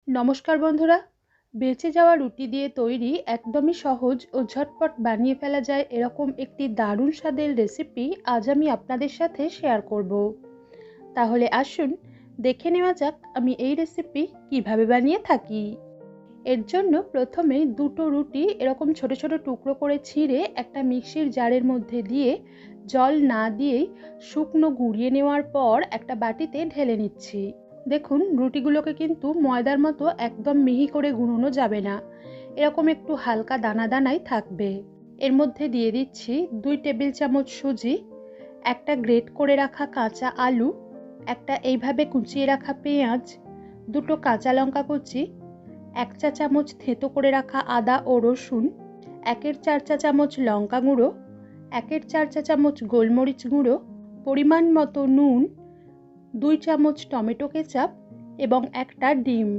নমস্কার বন্ধুরা, বেঁচে যাওয়া রুটি দিয়ে তৈরি একদমই সহজ ও ঝটপট বানিয়ে ফেলা যায় এরকম একটি দারুণ স্বাদের রেসিপি আজ আমি আপনাদের সাথে শেয়ার করব। তাহলে আসুন দেখে নেওয়া যাক আমি এই রেসিপি কিভাবে বানিয়ে থাকি। এর জন্য প্রথমে দুটো রুটি এরকম ছোট ছোট টুকরো করে ছিঁড়ে একটা মিক্সির জারের মধ্যে দিয়ে জল না দিয়েই শুকনো গুঁড়িয়ে নেওয়ার পর একটা বাটিতে ঢেলে নিচ্ছি। দেখুন, রুটিগুলোকে কিন্তু ময়দার মতো একদম মিহি করে গুঁড়োনো যাবে না, এরকম একটু হালকা দানা দানাই থাকবে। এর মধ্যে দিয়ে দিচ্ছি 2 টেবিল চামচ সুজি, একটা গ্রেট করে রাখা কাঁচা আলু, একটা এইভাবে কুচিয়ে রাখা পেঁয়াজ, দুটো কাঁচা লঙ্কা কুচি, 1 চা চামচ থেঁতো করে রাখা আদা ও রসুন, 1/4 চা চামচ লঙ্কা গুঁড়ো, 1/4 চা চামচ গোলমরিচ গুঁড়ো, পরিমাণ মতো নুন, 2 চামচ টমেটো কেচাপ এবং একটা ডিম।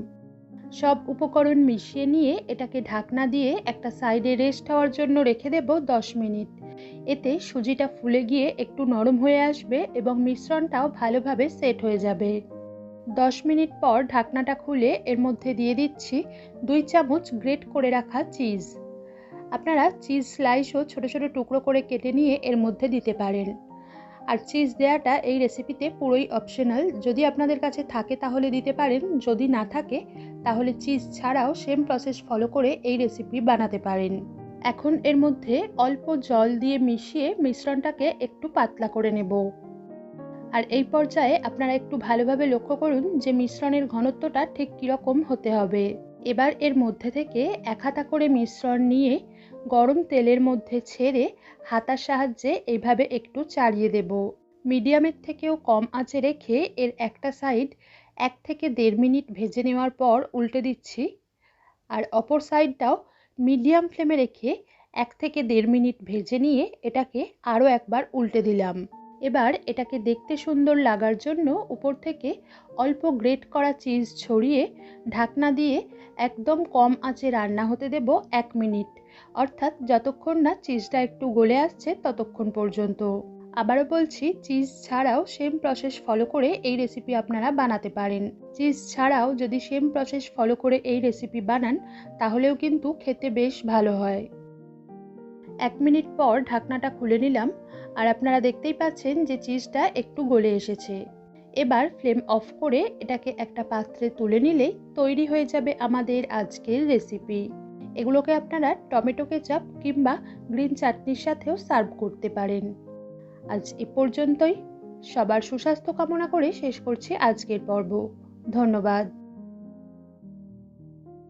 সব উপকরণ মিশিয়ে নিয়ে এটাকে ঢাকনা দিয়ে একটা সাইডে রেস্ট হওয়ার জন্য রেখে দেব 10 মিনিট। এতে সুজিটা ফুলে গিয়ে একটু নরম হয়ে আসবে এবং মিশ্রণটাও ভালোভাবে সেট হয়ে যাবে। 10 মিনিট পর ঢাকনাটা খুলে এর মধ্যে দিয়ে দিচ্ছি 2 চামচ গ্রেট করে রাখা চিজ। আপনারা চিজ স্লাইসও ছোট ছোট টুকরো করে কেটে নিয়ে এর মধ্যে দিতে পারেন। আর চিজ দেওয়াটা এই রেসিপিতে পুরোই অপশনাল, যদি আপনাদের কাছে থাকে তাহলে দিতে পারেন, যদি না থাকে তাহলে চিজ ছাড়াও সেম প্রসেস ফলো করে এই রেসিপি বানাতে পারেন। এখন এর মধ্যে অল্প জল দিয়ে মিশিয়ে মিশ্রণটাকে একটু পাতলা করে নেব। আর এই পর্যায়ে আপনারা একটু ভালোভাবে লক্ষ্য করুন যে মিশ্রণের ঘনত্বটা ঠিক কীরকম হতে হবে। এবার এর মধ্যে থেকে 1 হাতা করে মিশ্রণ নিয়ে গরম তেলের মধ্যে ছেড়ে হাতার সাহায্যে এইভাবে একটু চাড়িয়ে দেব। মিডিয়ামের থেকেও কম আঁচে রেখে এর একটা সাইড 1 থেকে 1.5 মিনিট ভেজে নেওয়ার পর উল্টে দিচ্ছি। আর অপর সাইডটাও মিডিয়াম ফ্লেমে রেখে 1 থেকে 1.5 মিনিট ভেজে নিয়ে এটাকে আরও একবার উল্টে দিলাম। এবার এটাকে দেখতে সুন্দর লাগার জন্য উপর থেকে অল্প গ্রেট করা চিজ ছড়িয়ে ঢাকনা দিয়ে একদম কম আঁচে রান্না হতে দেব 1 মিনিট, অর্থাৎ যতক্ষণ না চিজটা একটু গলে আসছে ততক্ষণ পর্যন্ত। আবারও বলছি, চিজ ছাড়াও সেম প্রসেস ফলো করে এই রেসিপি আপনারা বানাতে পারেন। চিজ ছাড়াও যদি সেম প্রসেস ফলো করে এই রেসিপি বানান তাহলেও কিন্তু খেতে বেশ ভালো হয়। 1 মিনিট পর ঢাকনাটা খুলে নিলাম আর আপনারা দেখতেই পাচ্ছেন যে চিজটা একটু গলে এসেছে। এবার ফ্লেম অফ করে এটাকে একটা পাত্রে তুলে নিলেই তৈরি হয়ে যাবে আমাদের আজকের রেসিপি। এগুলোকে আপনারা টমেটো কেচাপ কিংবা গ্রিন চাটনির সাথেও সার্ভ করতে পারেন। আজ এ পর্যন্তই। সবার সুস্বাস্থ্য কামনা করে শেষ করছি আজকের পর্ব। ধন্যবাদ।